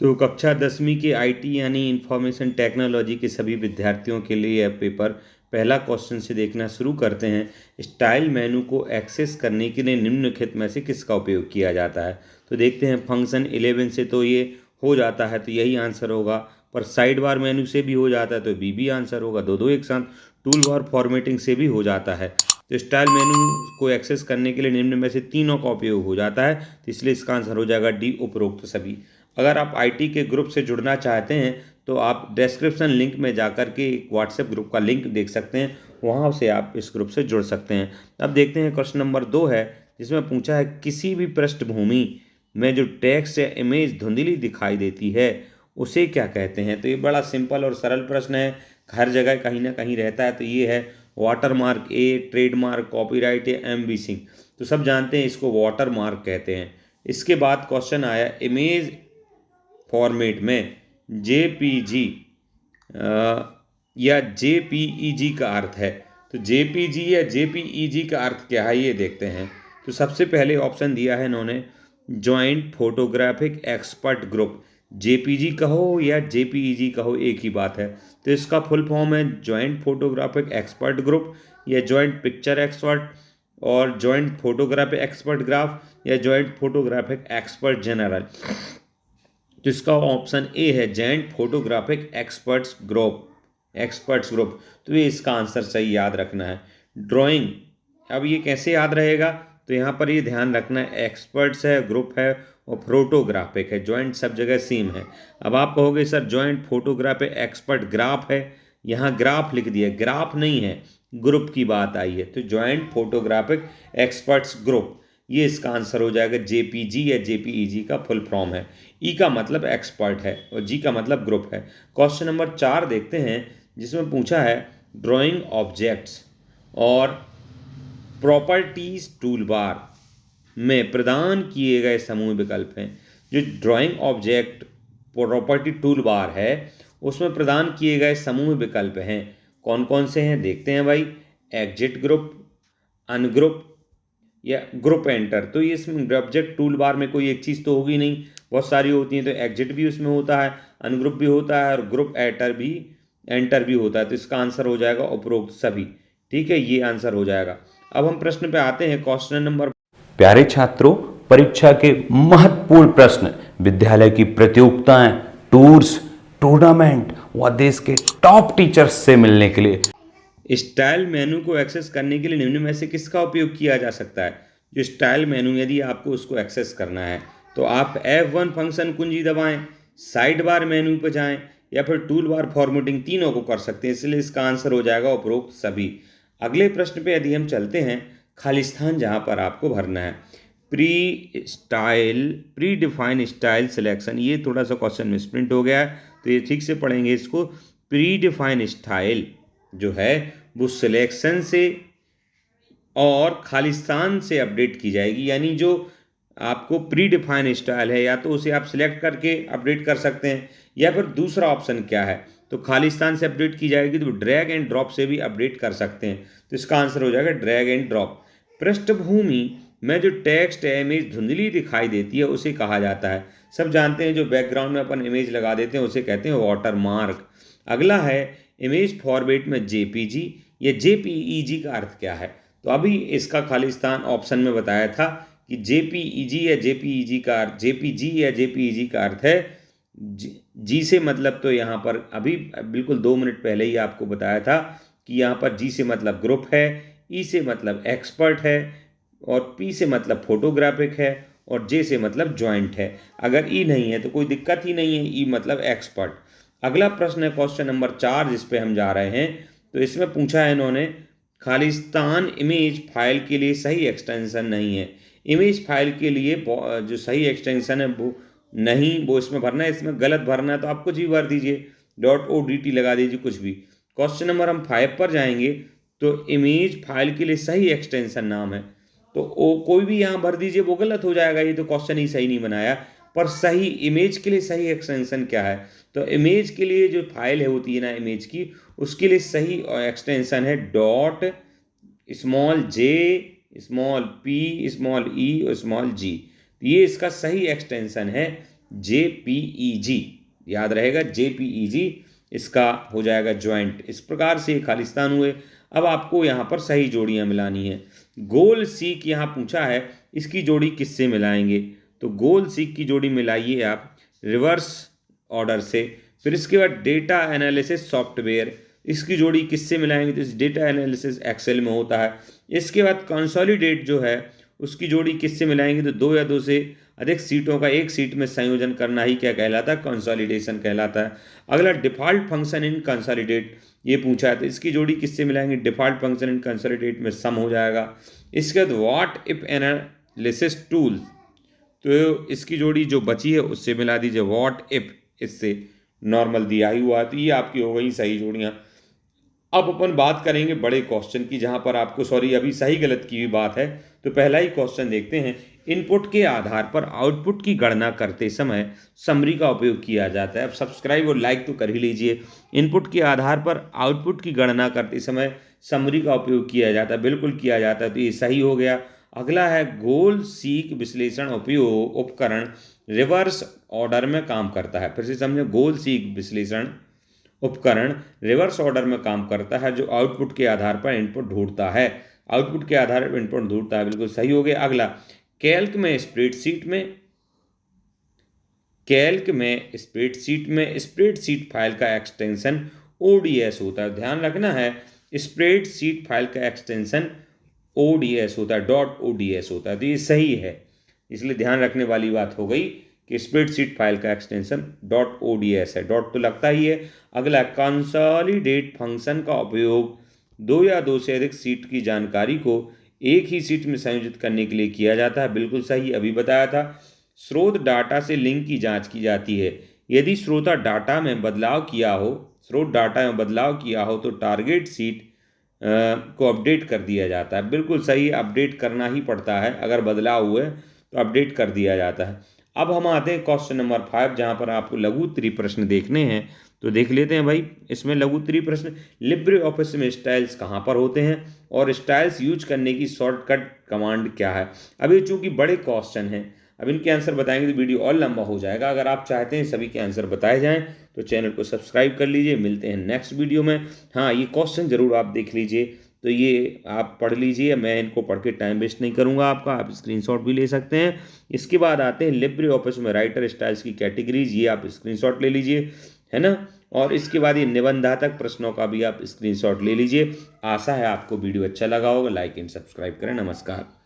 तो कक्षा 10वीं के आईटी यानी इंफॉर्मेशन टेक्नोलॉजी के सभी विद्यार्थियों के लिए यह पेपर पहला क्वेश्चन से देखना शुरू करते हैं। स्टाइल मेनू को एक्सेस करने के लिए निम्नलिखित में से किसका उपयोग किया जाता है? तो देखते हैं फंक्शन 11 से तो ये हो जाता है, तो यही आंसर होगा। पर साइड बार मेनू से भी हो जाता है तो बी भी आंसर होगा, दो एक साथ। टूल बार फॉर्मेटिंग से भी हो जाता है। तो स्टाइल मेनू को एक्सेस करने के लिए निम्न में से तीनों का उपयोग हो जाता है, तो इसलिए इसका आंसर हो जाएगा डी, उपरोक्त सभी। अगर आप आईटी के ग्रुप से जुड़ना चाहते हैं तो आप डिस्क्रिप्शन लिंक में जाकर के एक व्हाट्सएप ग्रुप का लिंक देख सकते हैं, वहाँ से आप इस ग्रुप से जुड़ सकते हैं। अब देखते हैं क्वेश्चन नंबर 2 है, जिसमें पूछा है किसी भी पृष्ठभूमि में जो टेक्स्ट या इमेज धुंधली दिखाई देती है उसे क्या कहते हैं? तो ये बड़ा सिंपल और सरल प्रश्न है, हर जगह कहीं ना कहीं रहता है। तो ये है वाटरमार्क, ए ट्रेडमार्क, कॉपीराइट या एम्बेसिंग। तो सब जानते हैं इसको वाटरमार्क कहते हैं। इसके बाद क्वेश्चन आया इमेज फॉर्मेट में जेपीजी या जेपीईजी का अर्थ है। तो जेपीजी या जेपीईजी का अर्थ क्या है ये देखते हैं। तो सबसे पहले ऑप्शन दिया है इन्होंने joint photographic expert group. JPG कहो या जेपीईजी कहो एक ही बात है। तो इसका फुल फॉर्म है जॉइंट फोटोग्राफिक एक्सपर्ट ग्रुप या जॉइंट पिक्चर एक्सपर्ट और जॉइंट फोटोग्राफिक एक्सपर्ट ग्राफ या जॉइंट फोटोग्राफिक एक्सपर्ट जनरल। तो इसका ऑप्शन ए है जॉइंट फोटोग्राफिक एक्सपर्ट्स ग्रुप। तो ये इसका आंसर सही याद रखना है। ड्राइंग, अब ये कैसे याद रहेगा? तो यहाँ पर ये ध्यान रखना है एक्सपर्ट्स है, ग्रुप है और फोटोग्राफिक है, जॉइंट सब जगह सेम है। अब आप कहोगे sir joint photographic expert graph है, यहाँ ग्राफ लिख दिया, ग्राफ नहीं है, ग्रुप की बात आई है। तो जॉइंट फोटोग्राफिक एक्सपर्ट्स ग्रुप, ये इसका आंसर हो जाएगा। जेपीजी या जेपीईजी का फुल फॉर्म है। ई का मतलब एक्सपर्ट है और जी का मतलब ग्रुप है। क्वेश्चन नंबर 4 देखते हैं, जिसमें पूछा है ड्राइंग ऑब्जेक्ट्स और प्रॉपर्टीज टूल बार में प्रदान किए गए समूह विकल्प हैं। जो drawing object property tool bar है उसमें प्रदान किए गए समूह विकल्प हैं, कौन कौन से हैं देखते हैं भाई। एग्जिट ग्रुप, अनग्रुप या ग्रुप एंटर। तो ये इसमें ऑब्जेक्ट टूल बार में कोई एक चीज़ तो होगी नहीं, बहुत सारी होती हैं। तो एग्जिट भी उसमें होता है, अनग्रुप भी होता है और ग्रुप एंटर भी होता है। तो इसका आंसर हो जाएगा उपरोक्त सभी। ठीक है, ये आंसर हो जाएगा। अब हम प्रश्न पे आते हैं, क्वेश्चन नंबर। प्यारे छात्रों, परीक्षा के महत्वपूर्ण प्रश्न, विद्यालय की प्रतियोगिताएं, टूर्स, टूर्नामेंट व देश के टॉप टीचर्स से मिलने के लिए स्टाइल मेनू को एक्सेस करने के लिए निम्न में से किसका उपयोग किया जा सकता है? जो स्टाइल मेनू, यदि आपको उसको एक्सेस करना है तो आप F1 फंक्शन कुंजी दबाएं, साइड बार मेनू पर जाएं या फिर टूल बार फॉर्मेटिंग, तीनों को कर सकते हैं। इसलिए इसका आंसर हो जाएगा उपरोक्त सभी। अगले प्रश्न पे यदि हम चलते हैं, खालिस्तान जहाँ पर आपको भरना है प्री डिफाइन स्टाइल सिलेक्शन। ये थोड़ा सा क्वेश्चन मिसप्रिंट हो गया है, तो ये ठीक से पढ़ेंगे इसको। प्री डिफाइन स्टाइल जो है वो सिलेक्शन से और खालिस्तान से अपडेट की जाएगी। यानी जो आपको प्री डिफाइन स्टाइल है या तो उसे आप सिलेक्ट करके अपडेट कर सकते हैं, या फिर दूसरा ऑप्शन क्या है, तो खालिस्तान से अपडेट की जाएगी तो ड्रैग एंड ड्रॉप से भी अपडेट कर सकते हैं। तो इसका आंसर हो जाएगा ड्रैग एंड ड्रॉप। पृष्ठभूमि में जो टेक्स्ट या इमेज धुंधली दिखाई देती है उसे कहा जाता है। सब जानते हैं जो बैकग्राउंड में अपन इमेज लगा देते हैं उसे कहते हैं वाटर मार्क। अगला है इमेज फॉर्मेट में जेपीजी या जेपीईजी का अर्थ क्या है? तो अभी इसका खालिस्तान ऑप्शन में बताया था कि जेपीईजी या जेपीईजी का अर्थ, जेपीजी या जेपीईजी का अर्थ है जी से मतलब, तो यहाँ पर अभी बिल्कुल 2 मिनट पहले ही आपको बताया था कि यहाँ पर जी से मतलब ग्रुप है, ई से मतलब एक्सपर्ट है और पी से मतलब फोटोग्राफिक है और जे से मतलब जॉइंट है। अगर ई नहीं है तो कोई दिक्कत ही नहीं है, ई मतलब एक्सपर्ट। अगला प्रश्न है क्वेश्चन नंबर 4 जिस पे हम जा रहे हैं। तो इसमें पूछा है इन्होंने खालिस्तान इमेज फाइल के लिए सही एक्सटेंशन नहीं है। इमेज फाइल के लिए जो सही एक्सटेंशन है वो नहीं, वो इसमें भरना है, इसमें गलत भरना है तो आप कुछ भी भर दीजिए, .odt लगा दीजिए कुछ भी। क्वेश्चन नंबर हम 5 पर जाएंगे। तो इमेज फाइल के लिए सही एक्सटेंशन नाम है, तो कोई भी यहाँ भर दीजिए, वो गलत हो जाएगा, ये तो क्वेश्चन ही सही नहीं बनाया। पर सही इमेज के लिए सही एक्सटेंशन क्या है? तो इमेज के लिए जो फाइल है होती है ना इमेज की, उसके लिए सही एक्सटेंशन है .j, .p, .e और .g। ये इसका सही एक्सटेंशन है। JPEG, याद रहेगा JPEG, इसका हो जाएगा ज्वाइंट। इस प्रकार से खालिस्तान हुए। अब आपको यहाँ पर सही जोड़ियाँ मिलानी है। गोल सीक यहाँ पूछा है, इसकी जोड़ी किससे मिलाएंगे? तो गोल सीक की जोड़ी मिलाइए आप रिवर्स ऑर्डर से। फिर इसके बाद डेटा एनालिसिस सॉफ्टवेयर, इसकी जोड़ी किससे मिलाएंगे? तो इस डेटा एनालिसिस एक्सेल में होता है। इसके बाद कंसोलिडेट जो है उसकी जोड़ी किससे मिलाएंगे? तो दो या दो से अधिक सीटों का एक सीट में संयोजन करना ही क्या कहलाता है? कंसोलिडेशन कहलाता है। अगला डिफॉल्ट फंक्शन इन कंसोलिडेट, ये पूछा है, तो इसकी जोड़ी किससे मिलाएंगे? डिफॉल्ट फंक्शन इन कंसोलिडेट में सम हो जाएगा। इसके बाद व्हाट इफ एनालिसिस टूल, तो इसकी जोड़ी जो बची है उससे मिला दीजिए व्हाट इफ, इससे नॉर्मल दिया ही हुआ। तो ये आपकी हो गई सही जोड़ियाँ। अब अपन बात करेंगे बड़े क्वेश्चन की, जहां पर आपको अभी सही गलत की भी बात है। तो पहला ही क्वेश्चन देखते हैं। इनपुट के आधार पर आउटपुट की गणना करते समय समरी का उपयोग किया जाता है। अब सब्सक्राइब और लाइक तो कर ही लीजिए। इनपुट के आधार पर आउटपुट की गणना करते समय समरी का उपयोग किया जाता है, बिल्कुल किया जाता है, तो ये सही हो गया। अगला है गोल सीक विश्लेषण उपयोग उपकरण रिवर्स ऑर्डर में काम करता है। फिर से समझे, गोल सीक विश्लेषण उपकरण रिवर्स ऑर्डर में काम करता है, जो आउटपुट के आधार पर इनपुट ढूंढता है। आउटपुट के आधार पर इनपुट ढूंढता है, बिल्कुल सही हो गया। अगला, कैल्क में स्प्रेडशीट फाइल का एक्सटेंशन ODS होता है। ध्यान रखना है, स्प्रेडशीट फाइल का एक्सटेंशन ODS होता है, .ods होता है, तो ये सही है। इसलिए ध्यान रखने वाली बात हो गई कि स्प्रेडशीट फाइल का एक्सटेंशन .ods है। डॉट तो लगता ही है। अगला, कंसोलिडेट फंक्शन का उपयोग दो या दो से अधिक सीट की जानकारी को एक ही सीट में संयोजित करने के लिए किया जाता है, बिल्कुल सही, अभी बताया था। स्रोत डाटा से लिंक की जांच की जाती है। यदि स्रोत डाटा में बदलाव किया हो तो टारगेट सीट को अपडेट कर दिया जाता है, बिल्कुल सही, अपडेट करना ही पड़ता है। अगर बदलाव हुए तो अपडेट कर दिया जाता है। अब हम आते हैं क्वेश्चन नंबर 5, जहाँ पर आपको लघु उत्तरीय प्रश्न देखने हैं। तो देख लेते हैं भाई। इसमें लघु उत्तरीय प्रश्न, लिब्रे ऑफिस में स्टाइल्स कहाँ पर होते हैं और स्टाइल्स यूज करने की शॉर्टकट कमांड क्या है। अभी चूंकि बड़े क्वेश्चन हैं, अब इनके आंसर बताएंगे तो वीडियो और लंबा हो जाएगा। अगर आप चाहते हैं सभी के आंसर बताए जाएं तो चैनल को सब्सक्राइब कर लीजिए। मिलते हैं नेक्स्ट वीडियो में। हाँ, ये क्वेश्चन जरूर आप देख लीजिए, तो ये आप पढ़ लीजिए। मैं इनको पढ़ के टाइम वेस्ट नहीं करूंगा आपका, आप स्क्रीनशॉट भी ले सकते हैं। इसके बाद आते हैं लिब्रे ऑफिस में राइटर स्टाइल्स की कैटेगरीज, ये आप स्क्रीनशॉट ले लीजिए, है ना। और इसके बाद ये निबंधात्मक प्रश्नों का भी आप स्क्रीनशॉट ले लीजिए। आशा है आपको वीडियो अच्छा लगा होगा। लाइक एंड सब्सक्राइब करें। नमस्कार।